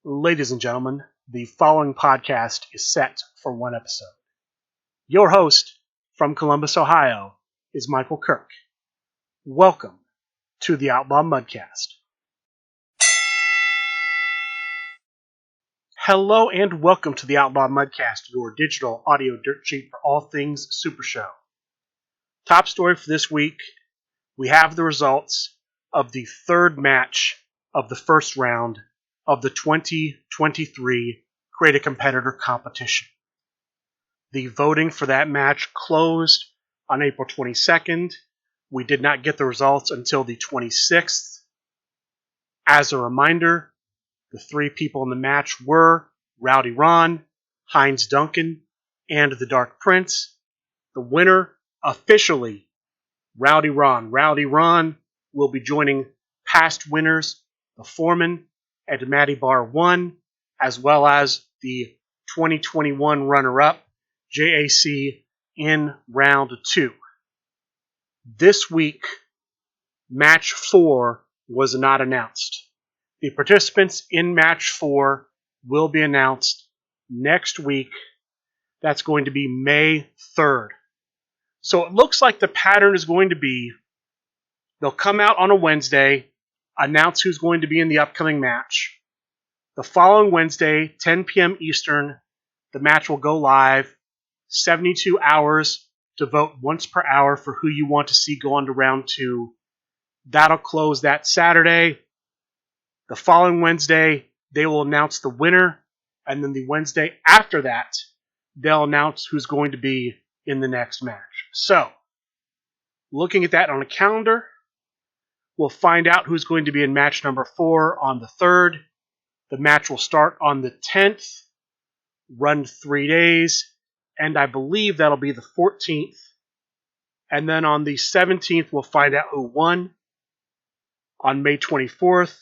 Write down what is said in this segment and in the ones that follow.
Ladies and gentlemen, the following podcast is set for one episode. Your host from Columbus, Ohio, is Michael Kirk. Welcome to the Outlaw Mudcast. Hello and welcome to the Outlaw Mudcast, your digital audio dirt sheet for all things Supershow. Top story for this week, we have the results of the third match of the first round of the 2023 Create a Competitor competition. The voting for that match closed on April 22nd. We did not get the results until the 26th. As a reminder, the three people in the match were Rowdy Ron, Heinz Duncan, and the Dark Prince. The winner, officially, Rowdy Ron. Rowdy Ron will be joining past winners, the Foreman and Matty Bar 1, as well as the 2021 runner-up, JAC, in round 2. This week, match 4 was not announced. The participants in match 4 will be announced next week. That's going to be May 3rd. So it looks like the pattern is going to be they'll come out on a Wednesday, announce who's going to be in the upcoming match. The following Wednesday, 10 p.m. Eastern, the match will go live. 72 hours to vote once per hour for who you want to see go on to round 2. That'll close that Saturday. The following Wednesday, they will announce the winner. And then the Wednesday after that, they'll announce who's going to be in the next match. So, looking at that on a calendar, we'll find out who's going to be in match number 4 on the 3rd. The match will start on the 10th, run 3 days, and I believe that'll be the 14th. And then on the 17th, we'll find out who won. On May 24th,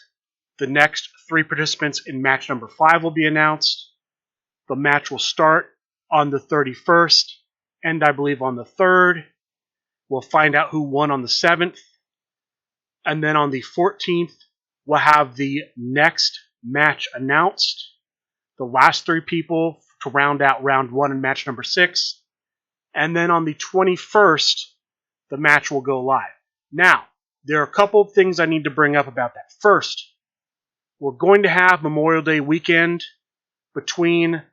the next 3 participants in match number 5 will be announced. The match will start on the 31st, and I believe on the 3rd. We'll find out who won on the 7th. And then on the 14th, we'll have the next match announced. The last 3 people to round out round 1 in match number 6. And then on the 21st, the match will go live. Now, there are a couple of things I need to bring up about that. First, we're going to have Memorial Day weekend between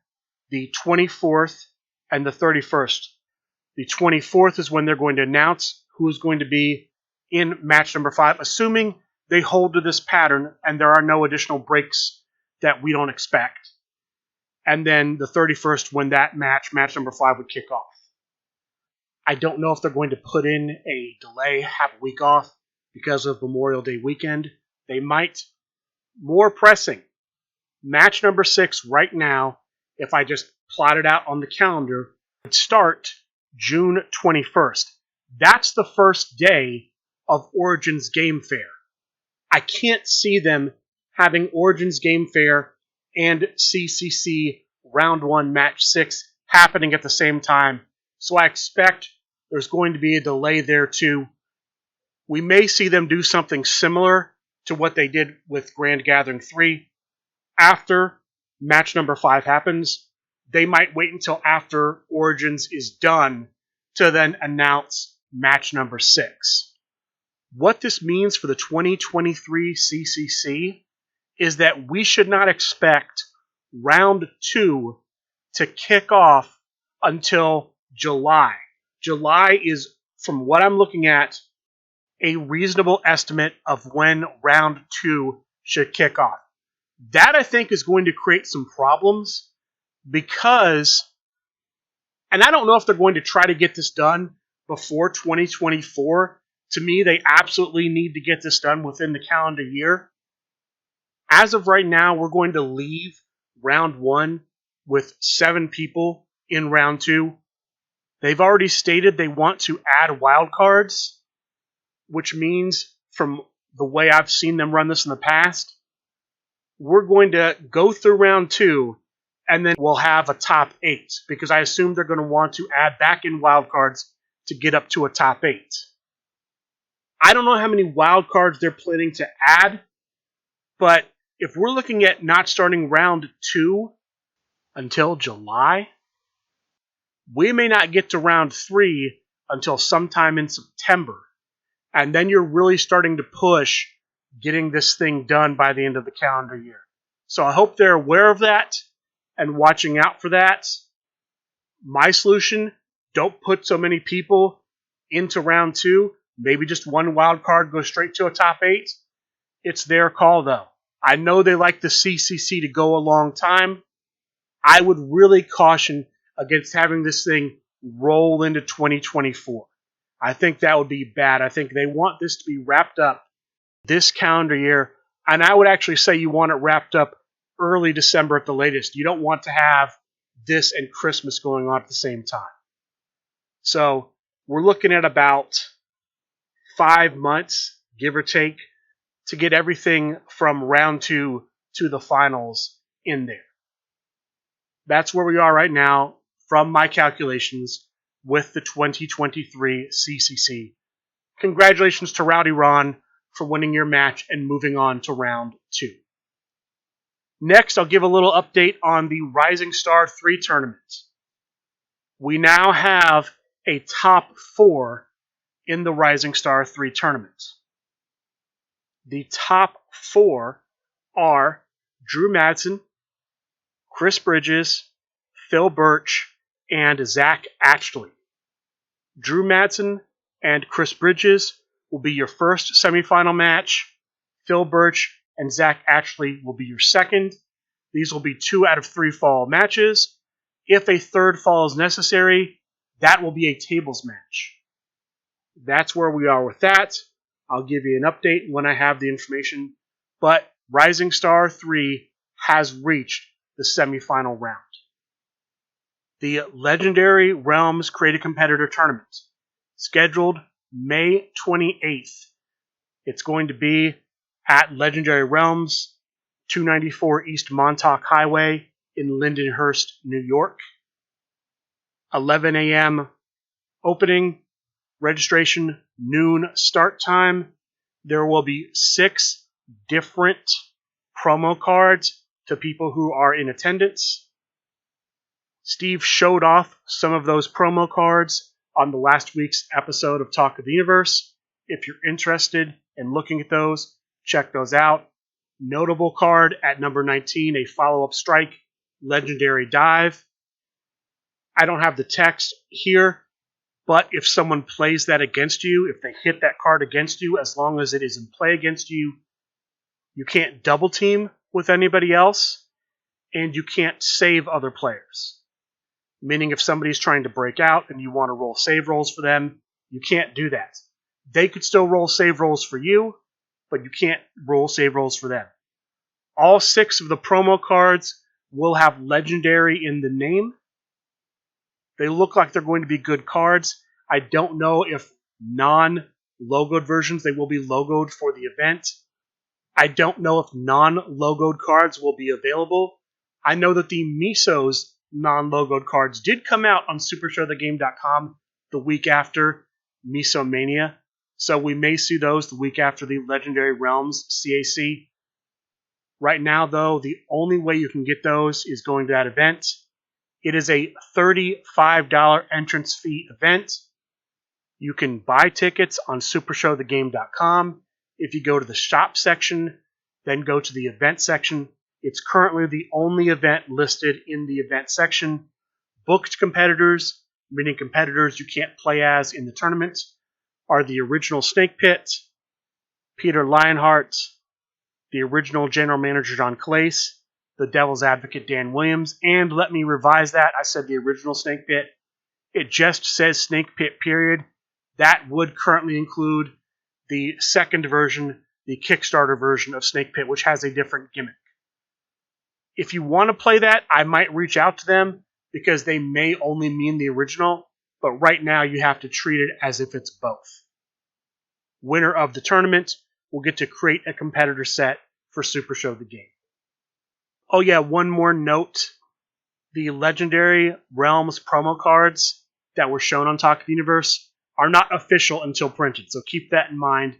the 24th and the 31st. The 24th is when they're going to announce who's going to be in match number 5, assuming they hold to this pattern and there are no additional breaks that we don't expect. And then the 31st, when that match number 5, would kick off. I don't know if they're going to put in a delay, have a week off because of Memorial Day weekend. They might. More pressing, match number 6 right now, if I just plot it out on the calendar, would start June 21st. That's the first day of Origins Game Fair. I can't see them having Origins Game Fair and CCC Round 1 Match 6 happening at the same time. So I expect there's going to be a delay there too. We may see them do something similar to what they did with Grand Gathering 3. After match number 5 happens, they might wait until after Origins is done to then announce match number 6. What this means for the 2023 CCC is that we should not expect round 2 to kick off until July. July is, from what I'm looking at, a reasonable estimate of when round 2 should kick off. That, I think, is going to create some problems because, and I don't know if they're going to try to get this done before 2024. To me, they absolutely need to get this done within the calendar year. As of right now, we're going to leave round 1 with 7 people in round 2. They've already stated they want to add wildcards, which means, from the way I've seen them run this in the past, we're going to go through round 2, and then we'll have a top 8, because I assume they're going to want to add back in wildcards to get up to a top 8. I don't know how many wildcards they're planning to add, but if we're looking at not starting round 2 until July, we may not get to round 3 until sometime in September. And then you're really starting to push getting this thing done by the end of the calendar year. So I hope they're aware of that and watching out for that. My solution, don't put so many people into round 2. Maybe just one wild card goes straight to a top 8. It's their call, though. I know they like the CCC to go a long time. I would really caution against having this thing roll into 2024. I think that would be bad. I think they want this to be wrapped up this calendar year, and I would actually say you want it wrapped up early December at the latest. You don't want to have this and Christmas going on at the same time. So we're looking at about 5 months, give or take, to get everything from round 2 to the finals in there. That's where we are right now from my calculations with the 2023 CCC. Congratulations to Rowdy Ron for winning your match and moving on to round 2. Next, I'll give a little update on the Rising Star 3 tournament. We now have a top 4 in the Rising Star 3 tournament. The top 4 are Drew Madsen, Chris Bridges, Phil Birch, and Zach Ashley. Drew Madsen and Chris Bridges will be your first semifinal match. Phil Birch and Zach Ashley will be your second. These will be 2 out of 3 fall matches. If a third fall is necessary, that will be a tables match. That's where we are with that. I'll give you an update when I have the information. But Rising Star 3 has reached the semifinal round. The Legendary Realms Creative Competitor Tournament, scheduled May 28th. It's going to be at Legendary Realms, 294 East Montauk Highway in Lindenhurst, New York. 11 a.m. opening, registration, noon start time. There will be 6 different promo cards to people who are in attendance. Steve showed off some of those promo cards on the last week's episode of Talk of the Universe. If you're interested in looking at those, check those out. Notable card at number 19, a follow-up strike, Legendary Dive. I don't have the text here, but if someone plays that against you, if they hit that card against you, as long as it is in play against you, you can't double team with anybody else, and you can't save other players. Meaning if somebody's trying to break out and you want to roll save rolls for them, you can't do that. They could still roll save rolls for you, but you can't roll save rolls for them. All 6 of the promo cards will have Legendary in the name. They look like they're going to be good cards. I don't know if non-logoed versions, they will be logoed for the event. I don't know if non-logoed cards will be available. I know that the Miso's non-logoed cards did come out on SupershowTheGame.com the week after Miso Mania, so we may see those the week after the Legendary Realms CAC. Right now, though, the only way you can get those is going to that event. It is a $35 entrance fee event. You can buy tickets on SupershowTheGame.com. If you go to the shop section, then go to the event section. It's currently the only event listed in the event section. Booked competitors, meaning competitors you can't play as in the tournament, are the original Snake Pit, Peter Lionheart, the original General Manager John Clace, the Devil's Advocate Dan Williams, and let me revise that. I said the original Snake Pit. It just says Snake Pit, period. That would currently include the second version, the Kickstarter version of Snake Pit, which has a different gimmick. If you want to play that, I might reach out to them because they may only mean the original, but right now you have to treat it as if it's both. Winner of the tournament will get to create a competitor set for Super Show the Game. Oh yeah, one more note. The Legendary Realms promo cards that were shown on Talk of the Universe are not official until printed, so keep that in mind.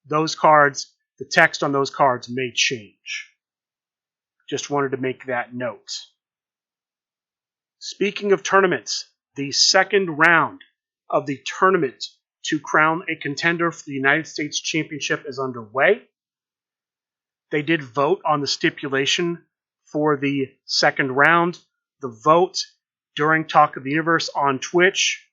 Those cards, the text on those cards may change. Just wanted to make that note. Speaking of tournaments, the second round of the tournament to crown a contender for the United States Championship is underway. They did vote on the stipulation for the second round. The vote during Talk of the Universe on Twitch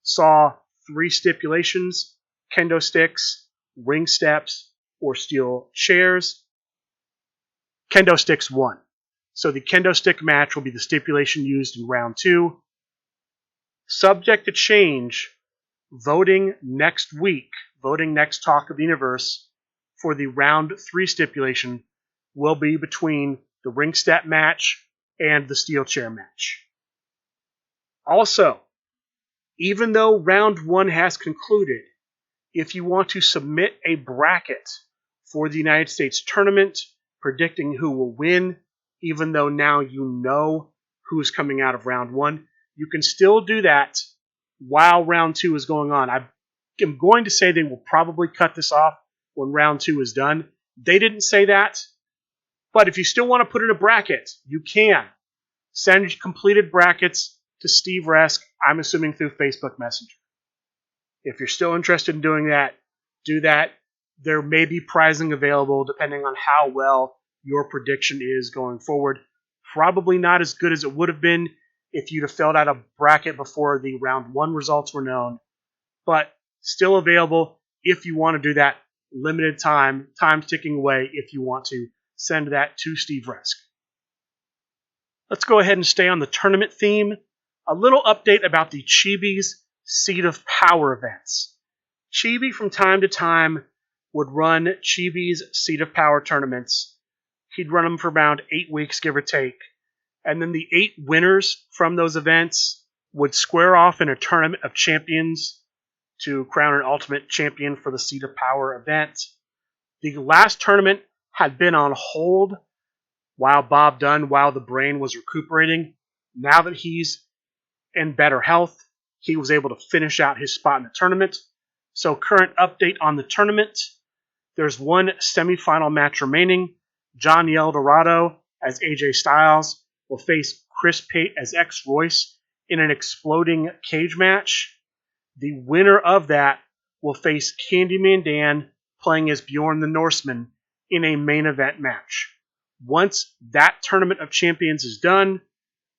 saw 3 stipulations: kendo sticks, ring steps, or steel chairs. Kendo sticks won. So the kendo stick match will be the stipulation used in round 2. Subject to change, voting next Talk of the Universe, for the round 3 stipulation will be between the ring step match and the steel chair match. Also, even though round 1 has concluded, if you want to submit a bracket for the United States tournament, predicting who will win, even though now you know who's coming out of round 1, you can still do that while round 2 is going on. I'm going to say they will probably cut this off when round 2 is done. They didn't say that, but if you still want to put in a bracket, you can. Send completed brackets to Steve Resk, I'm assuming through Facebook Messenger. If you're still interested in doing that, do that. There may be prizing available depending on how well your prediction is going forward. Probably not as good as it would have been if you'd have filled out a bracket before the round 1 results were known, but still available if you want to do that. Limited time ticking away if you want to send that to Steve Resk. Let's go ahead and stay on the tournament theme. A little update about the Chibi's Seat of Power events. Chibi from time to time would run Chibi's Seat of Power tournaments. He'd run them for around 8 weeks, give or take. And then the 8 winners from those events would square off in a tournament of champions to crown an ultimate champion for the Seat of Power event. The last tournament had been on hold while the brain was recuperating. Now that he's in better health, he was able to finish out his spot in the tournament. So current update on the tournament. There's 1 semifinal match remaining. Johnny Eldorado as AJ Styles will face Chris Pate as X-Royce in an exploding cage match. The winner of that will face Candyman Dan playing as Bjorn the Norseman in a main event match. Once that Tournament of Champions is done,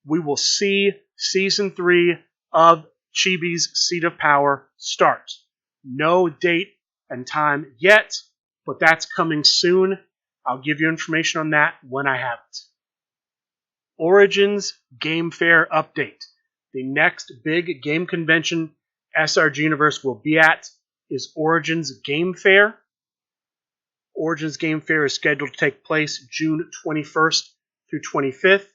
we will see Season 3 of Chibi's Seat of Power start. No date and time yet, but that's coming soon. I'll give you information on that when I have it. Origins Game Fair update. The next big game convention SRG Universe will be at is Origins Game Fair. Origins Game Fair is scheduled to take place June 21st through 25th.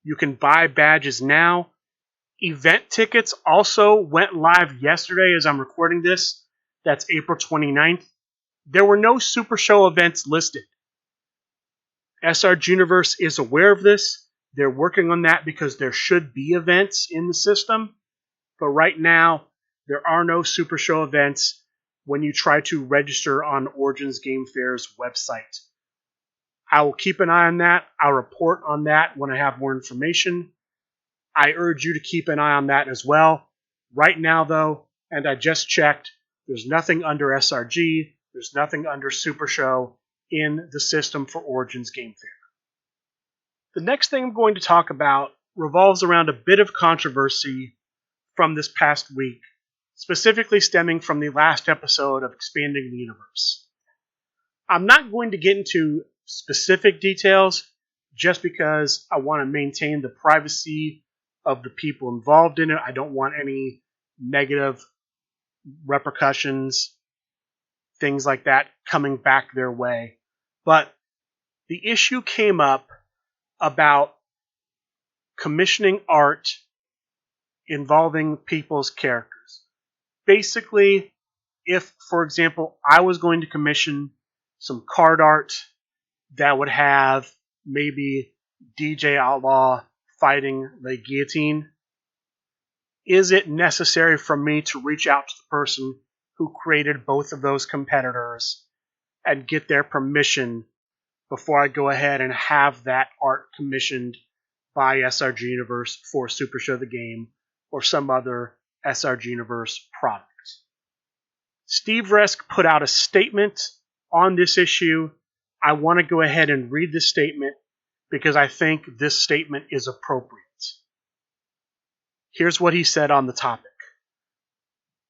You can buy badges now. Event tickets also went live yesterday as I'm recording this. That's April 29th. There were no Super Show events listed. SRG Universe is aware of this. They're working on that because there should be events in the system. But right now, there are no Super Show events when you try to register on Origins Game Fair's website. I will keep an eye on that. I'll report on that when I have more information. I urge you to keep an eye on that as well. Right now, though, and I just checked, there's nothing under SRG, there's nothing under Super Show in the system for Origins Game Fair. The next thing I'm going to talk about revolves around a bit of controversy from this past week, specifically stemming from the last episode of Expanding the Universe. I'm not going to get into specific details just because I want to maintain the privacy of the people involved in it. I don't want any negative repercussions, things like that, coming back their way. But the issue came up about commissioning art involving people's characters. Basically, if, for example, I was going to commission some card art that would have maybe DJ Outlaw fighting the guillotine, is it necessary for me to reach out to the person who created both of those competitors and get their permission before I go ahead and have that art commissioned by SRG Universe for Supershow the Game or some other SRG Universe product. Steve Resk put out a statement on this issue. I want to go ahead and read this statement because I think this statement is appropriate. Here's what he said on the topic.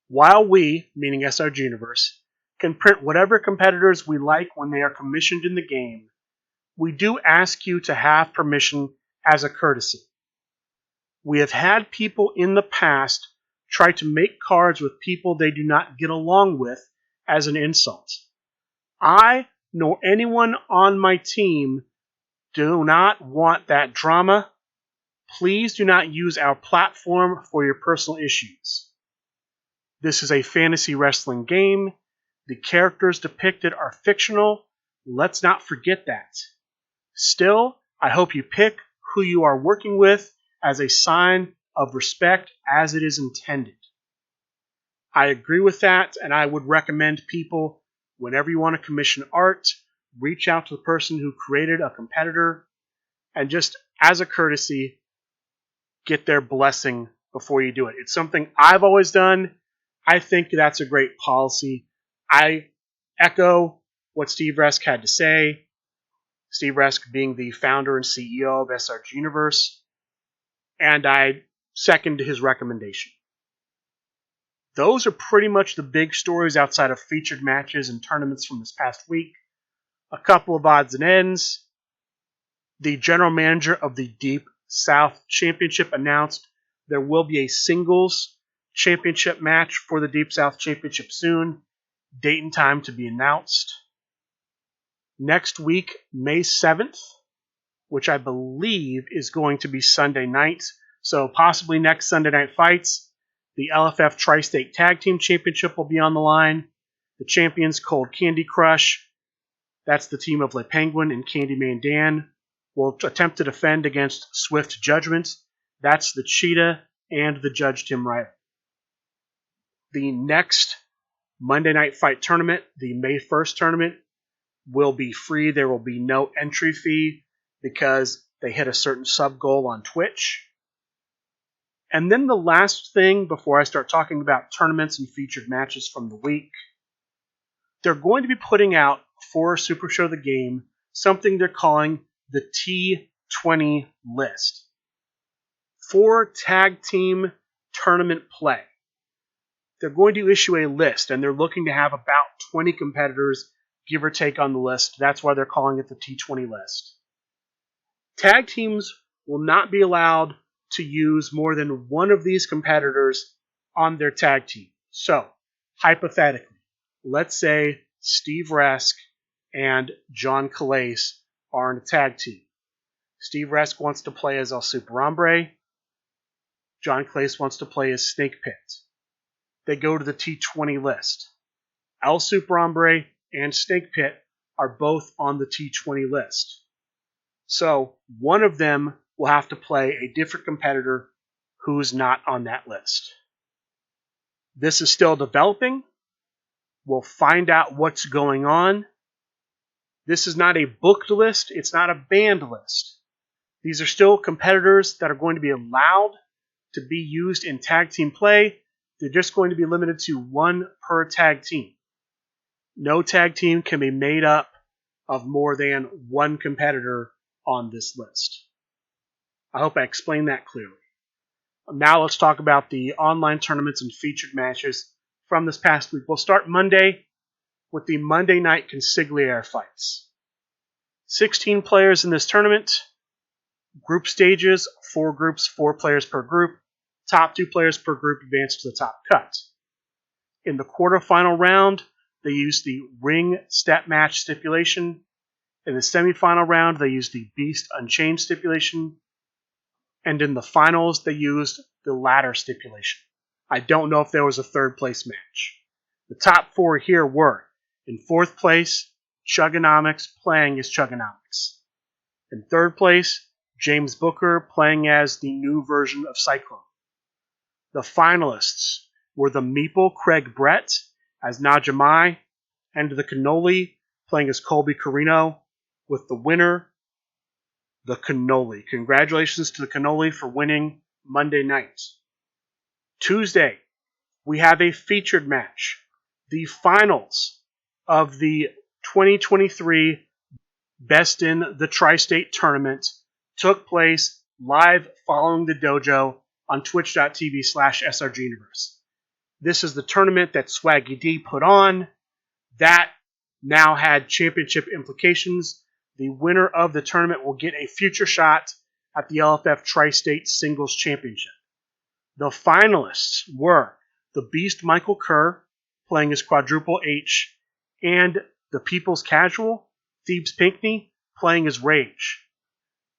While we, meaning SRG Universe, can print whatever competitors we like when they are commissioned in the game, we do ask you to have permission as a courtesy. We have had people in the past try to make cards with people they do not get along with as an insult. I nor anyone on my team do not want that drama. Please do not use our platform for your personal issues. This is a fantasy wrestling game. The characters depicted are fictional. Let's not forget that. Still, I hope you pick who you are working with as a sign of respect as it is intended. I agree with that, and I would recommend people, whenever you want to commission art, reach out to the person who created a competitor and just, as a courtesy, get their blessing before you do it. It's something I've always done. I think that's a great policy. I echo what Steve Resk had to say. Steve Resk being the founder and CEO of SRG Universe. And I second his recommendation. Those are pretty much the big stories outside of featured matches and tournaments from this past week. A couple of odds and ends. The general manager of the Deep South Championship announced there will be a singles championship match for the Deep South Championship soon. Date and time to be announced. Next week, May 7th, which I believe is going to be Sunday night, so possibly next Sunday Night Fights, the LFF Tri-State Tag Team Championship will be on the line. The champions, Cold Candy Crush, that's the team of Le Penguin and Candyman Dan, will attempt to defend against Swift Judgment. That's the Cheetah and the Judge Tim Riley. The next Monday Night Fight tournament, the May 1st tournament, will be free. There will be no entry fee because they hit a certain sub goal on Twitch. And then the last thing before I start talking about tournaments and featured matches from the week, they're going to be putting out for Supershow the Game something they're calling the T20 list for tag team tournament play. They're going to issue a list, and they're looking to have about 20 competitors, give or take, on the list. That's why they're calling it the T20 list. Tag teams will not be allowed to use more than one of these competitors on their tag team. So, hypothetically, let's say Steve Resk and John Calais are in a tag team. Steve Resk wants to play as El Super Hombre. John Calais wants to play as Snake Pit. They go to the T20 list. El Super Hombre and Snake Pit are both on the T20 list. So one of them will have to play a different competitor who's not on that list. This is still developing. We'll find out what's going on. This is not a booked list. It's not a banned list. These are still competitors that are going to be allowed to be used in tag team play. They're just going to be limited to one per tag team. No tag team can be made up of more than one competitor on this list. I hope I explained that clearly. Now let's talk about the online tournaments and featured matches from this past week. We'll start Monday with the Monday night consigliere fights. 16 players in this tournament. Group stages, 4 groups, 4 players per group. Top 2 players per group advance to the top cut. In the quarterfinal round, they used the ring step match stipulation. In the semifinal round, they used the Beast Unchained stipulation. And in the finals, they used the ladder stipulation. I don't know if there was a third place match. The top 4 here were, in 4th place, Chugonomics playing as Chugonomics. In 3rd place, James Booker playing as the new version of Cyclone. The finalists were the Meeple Craig Brett as Najamai, and the Cannoli playing as Colby Carino. with the winner, the Cannoli. Congratulations to the Cannoli for winning Monday night. Tuesday, we have a featured match. The finals of the 2023 Best in the Tri-State Tournament took place live following the dojo on twitch.tv/srguniverse. This is the tournament that Swaggy D put on. That now had championship implications. The winner of the tournament will get a future shot at the LFF Tri-State Singles Championship. The finalists were the Beast Michael Kerr, playing as Quadruple H, and the People's Casual, Thebes Pinckney, playing as Rage.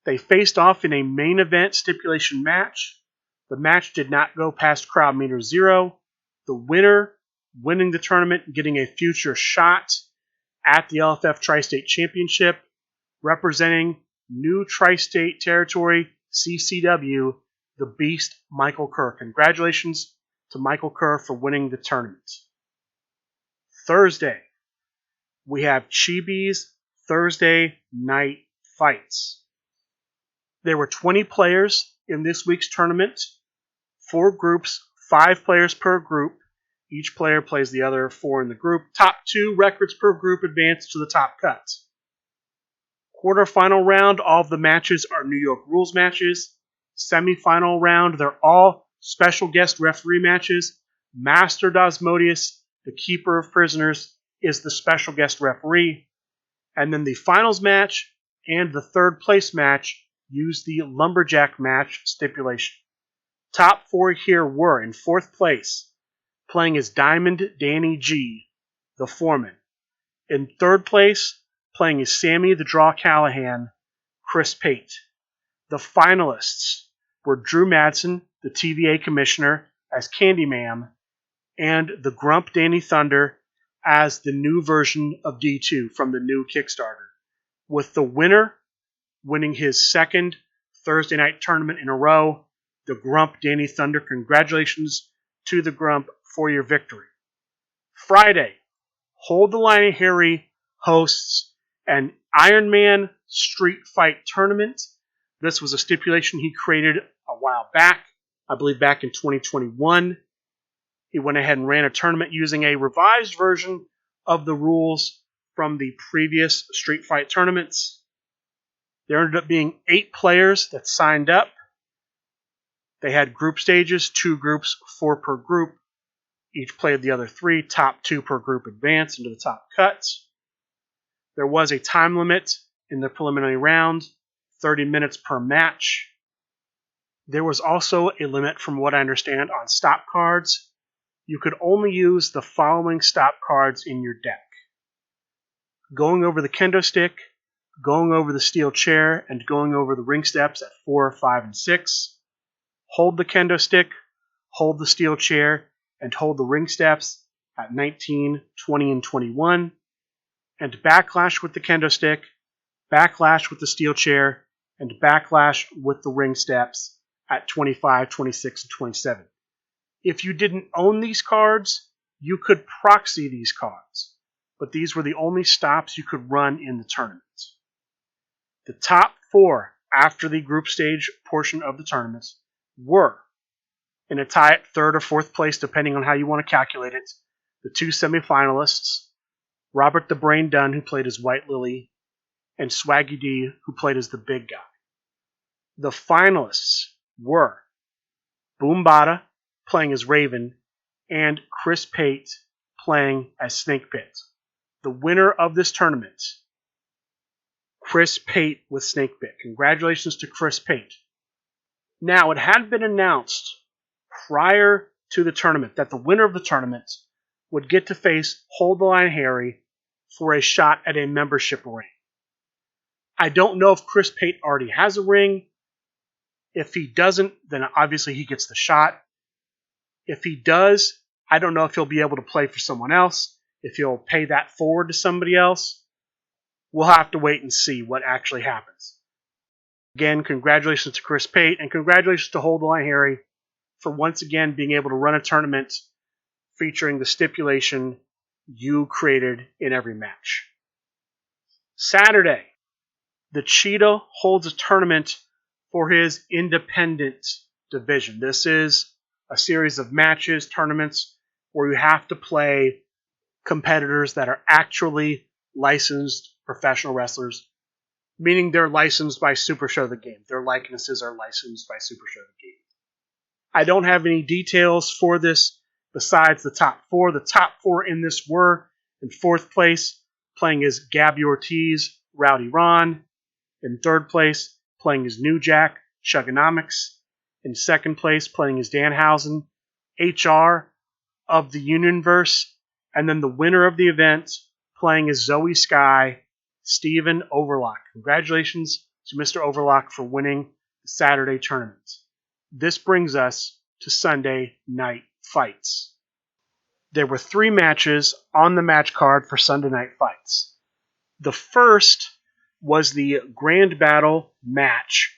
They faced off in a main event stipulation match. The match did not go past crowd meter 0. The winner winning the tournament, getting a future shot at the LFF Tri-State Championship, representing new Tri-State Territory, CCW, the Beast Michael Kerr. Congratulations to Michael Kerr for winning the tournament. Thursday, we have Chibi's Thursday Night Fights. There were 20 players in this week's tournament, 4 groups, 5 players per group. Each player plays the other 4 in the group. Top 2 records per group advance to the top cut. Quarterfinal round, all of the matches are New York rules matches. Semifinal round, they're all special guest referee matches. Master Dasmodius, the keeper of prisoners, is the special guest referee. And then the finals match and the third place match use the lumberjack match stipulation. Top 4 here were, in 4th place, playing as Diamond Danny G, the foreman. In 3rd place, playing as Sammy the Draw Callahan, Chris Pate. The finalists were Drew Madsen, the TVA commissioner, as Candyman, and the Grump Danny Thunder as the new version of D2 from the new Kickstarter, with the winner winning his 2nd Thursday night tournament in a row, the Grump Danny Thunder. Congratulations to the Grump for your victory. Friday, Hold the Line Harry hosts an Iron Man Street Fight tournament. This was a stipulation he created a while back, I believe back in 2021. He went ahead and ran a tournament using a revised version of the rules from the previous Street Fight tournaments. There ended up being 8 players that signed up. They had group stages, 2 groups, 4 per group. Each played the other 3. Top 2 per group advance into the top cuts. There was a time limit in the preliminary round, 30 minutes per match. There was also a limit, from what I understand, on stop cards. You could only use the following stop cards in your deck: going over the kendo stick, going over the steel chair, and going over the ring steps at 4, 5, and 6. Hold the kendo stick, hold the steel chair, and hold the ring steps at 19, 20, and 21. And backlash with the kendo stick, backlash with the steel chair, and backlash with the ring steps at 25, 26, and 27. If you didn't own these cards, you could proxy these cards, but these were the only stops you could run in the tournament. The top 4 after the group stage portion of the tournament were, in a tie at 3rd or 4th place, depending on how you want to calculate it, the 2 semifinalists, Robert the Brain Dunn, who played as White Lily, and Swaggy D, who played as the big guy. The finalists were Boombada, playing as Raven, and Chris Pate, playing as Snake Pit. The winner of this tournament, Chris Pate with Snake Pit. Congratulations to Chris Pate. Now, it had been announced prior to the tournament that the winner of the tournament would get to face Hold the Line Harry for a shot at a membership ring. I don't know if Chris Pate already has a ring. If he doesn't, then obviously he gets the shot. If he does, I don't know if he'll be able to play for someone else, if he'll pay that forward to somebody else. We'll have to wait and see what actually happens. Again, congratulations to Chris Pate, and congratulations to Hold the Line Harry for once again being able to run a tournament featuring the stipulation you created in every match. Saturday, the Cheetah holds a tournament for his independent division. This is a series of matches, tournaments, where you have to play competitors that are actually licensed professional wrestlers, meaning they're licensed by Supershow the game. Their likenesses are licensed by Supershow the game. I don't have any details for this besides the top four. The top four in this were, in fourth place, playing as Gabby Ortiz, Rowdy Ron. In third place, playing as New Jack, Chugonomics. In second place, playing as Danhausen, HR of the Unionverse. And then the winner of the event, playing as Zoe Sky, Steven Overlock. Congratulations to Mr. Overlock for winning the Saturday tournament. This brings us to Sunday Night Fights. There were 3 matches on the match card for Sunday Night Fights. The first was the Grand Battle match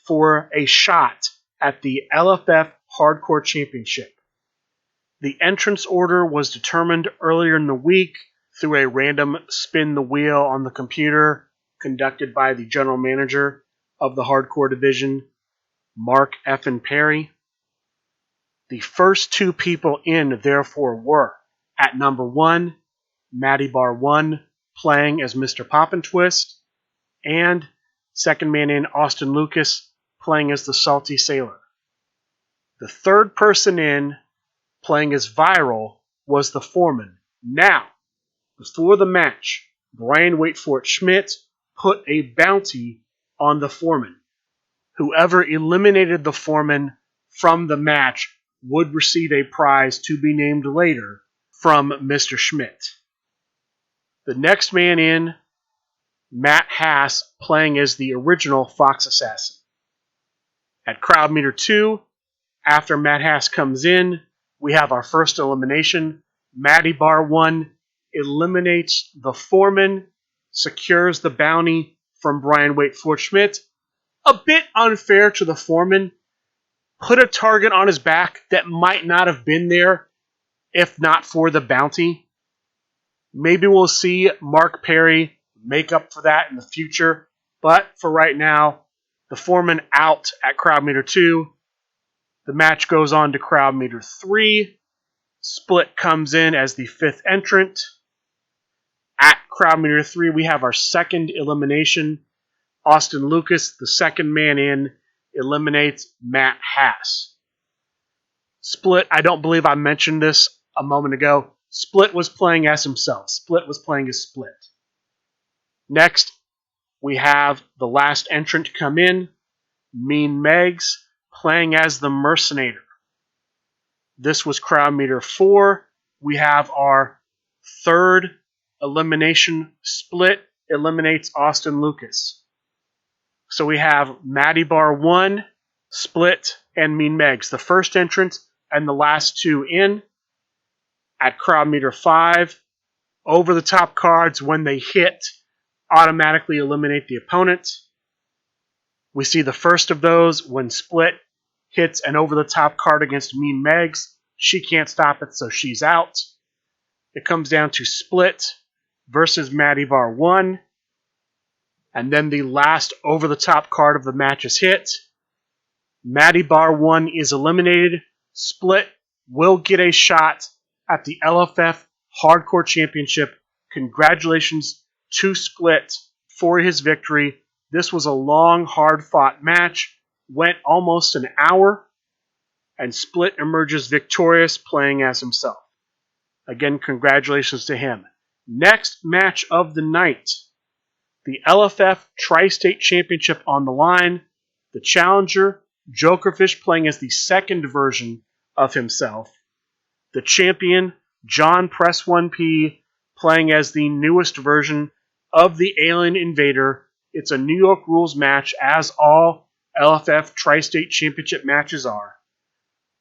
for a shot at the LFF Hardcore Championship. The entrance order was determined earlier in the week through a random spin the wheel on the computer conducted by the general manager of the Hardcore division, Mark F. Perry. The first 2 people in, therefore, were, at number 1, Matty Bar 1, playing as Mr. Poppin' Twist, and second man in, Austin Lucas, playing as the Salty Sailor. The third person in, playing as Viral, was the Foreman. Now, before the match, Brian Waitfort-Schmidt put a bounty on the Foreman. Whoever eliminated the Foreman from the match would receive a prize to be named later from Mr. Schmidt. The next man in, Matt Hass, playing as the original Fox Assassin. At crowd meter 2, after Matt Hass comes in, we have our first elimination. Matty Bar 1 eliminates the Foreman, secures the bounty from Brian Waitfort-Schmidt. A bit unfair to the Foreman. Put a target on his back that might not have been there if not for the bounty. Maybe we'll see Mark Perry make up for that in the future. But for right now, the Foreman out at crowd meter 2. The match goes on to crowd meter 3. Split comes in as the 5th entrant. At crowd meter 3, we have our second elimination. Austin Lucas, the second man in, eliminates Matt Hass. Split, I don't believe I mentioned this a moment ago. Split was playing as himself. Split was playing as Split. Next, we have the last entrant come in, Mean Megs, playing as the Mercenator. This was crowd meter 4. We have our third elimination. Split eliminates Austin Lucas. So we have Matty Bar 1, Split, and Mean Megs. The first entrant and the last 2 in. At crowd meter 5, over the top cards, when they hit, automatically eliminate the opponent. We see the first of those when Split hits an over the top card against Mean Megs. She can't stop it, so she's out. It comes down to Split versus Matty Bar 1. And then the last over the top card of the match is hit. Matty Bar 1 is eliminated. Split will get a shot at the LFF Hardcore Championship. Congratulations to Split for his victory. This was a long, hard-fought match. Went almost an hour. And Split emerges victorious, playing as himself. Again, congratulations to him. Next match of the night. The LFF Tri-State Championship on the line. The challenger, Jokerfish, playing as the second version of himself. The champion, John Press 1P, playing as the newest version of the Alien Invader. It's a New York Rules match, as all LFF Tri-State Championship matches are.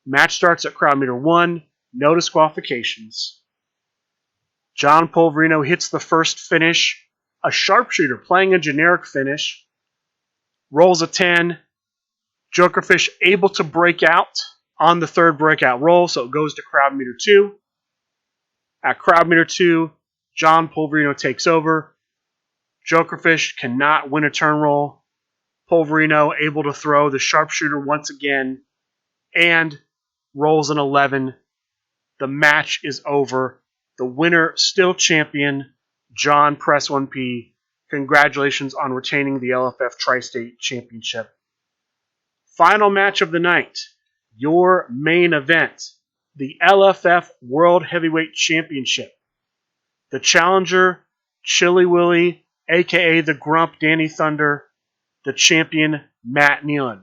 Match starts at crowd meter 1. No disqualifications. John Polverino hits the first finish. A sharpshooter playing a generic finish. Rolls a 10. Jokerfish able to break out on the third breakout roll, so it goes to crowd meter 2. At crowd meter 2, John Polverino takes over. Jokerfish cannot win a turn roll. Polverino able to throw the sharpshooter once again and rolls an 11. The match is over. The winner, still champion, John Press 1P. Congratulations on retaining the LFF Tri-State Championship. Final match of the night, your main event, the LFF World Heavyweight Championship. The challenger, Chili Willy, a.k.a. the Grump Danny Thunder, the champion, Matt Nealon.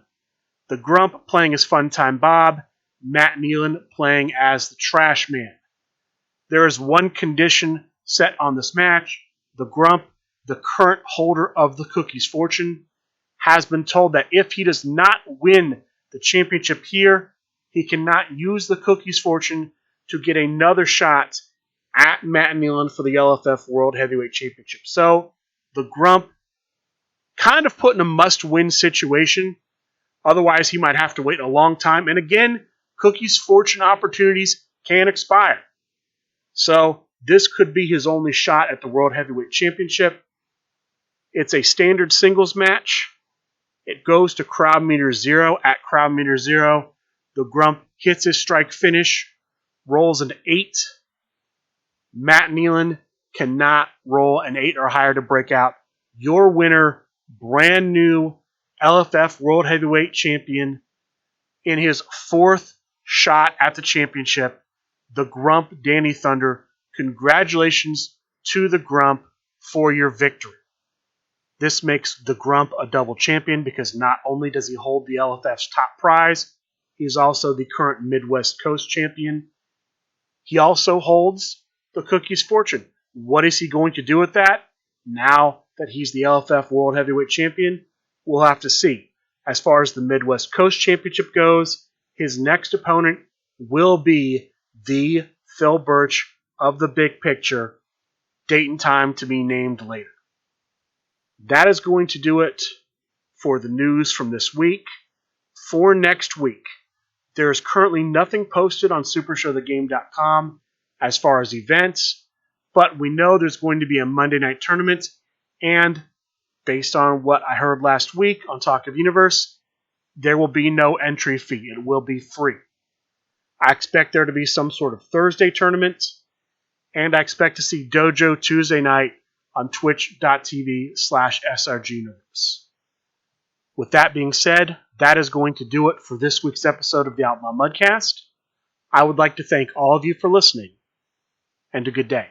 The Grump playing as Funtime Bob, Matt Nealon playing as the Trash Man. There is one condition set on this match. The Grump, the current holder of the Cookie's Fortune, has been told that if he does not win the championship here, he cannot use the Cookie's Fortune to get another shot at Matt Nealon for the LFF World Heavyweight Championship. So, the Grump kind of put in a must-win situation. Otherwise, he might have to wait a long time. And again, Cookie's Fortune opportunities can expire. So, this could be his only shot at the World Heavyweight Championship. It's a standard singles match. It goes to crowd meter 0. At crowd meter 0, the Grump hits his strike finish, rolls an 8. Matt Nealon cannot roll an 8 or higher to break out. Your winner, brand new LFF World Heavyweight Champion, in his 4th shot at the championship, the Grump Danny Thunder. Congratulations to the Grump for your victory. This makes the Grump a double champion because not only does he hold the LFF's top prize, he's also the current Midwest Coast champion. He also holds the Cookie's Fortune. What is he going to do with that? Now that he's the LFF World Heavyweight Champion, we'll have to see. As far as the Midwest Coast Championship goes, his next opponent will be the Phil Birch of the Big Picture. Date and time to be named later. That is going to do it for the news from this week. For next week, there is currently nothing posted on SupershowTheGame.com as far as events, but we know there's going to be a Monday night tournament, and based on what I heard last week on Talk of Universe, there will be no entry fee. It will be free. I expect there to be some sort of Thursday tournament, and I expect to see Dojo Tuesday night on twitch.tv/SRGuniverse. With that being said, that is going to do it for this week's episode of the Outlaw Mudcast. I would like to thank all of you for listening, and a good day.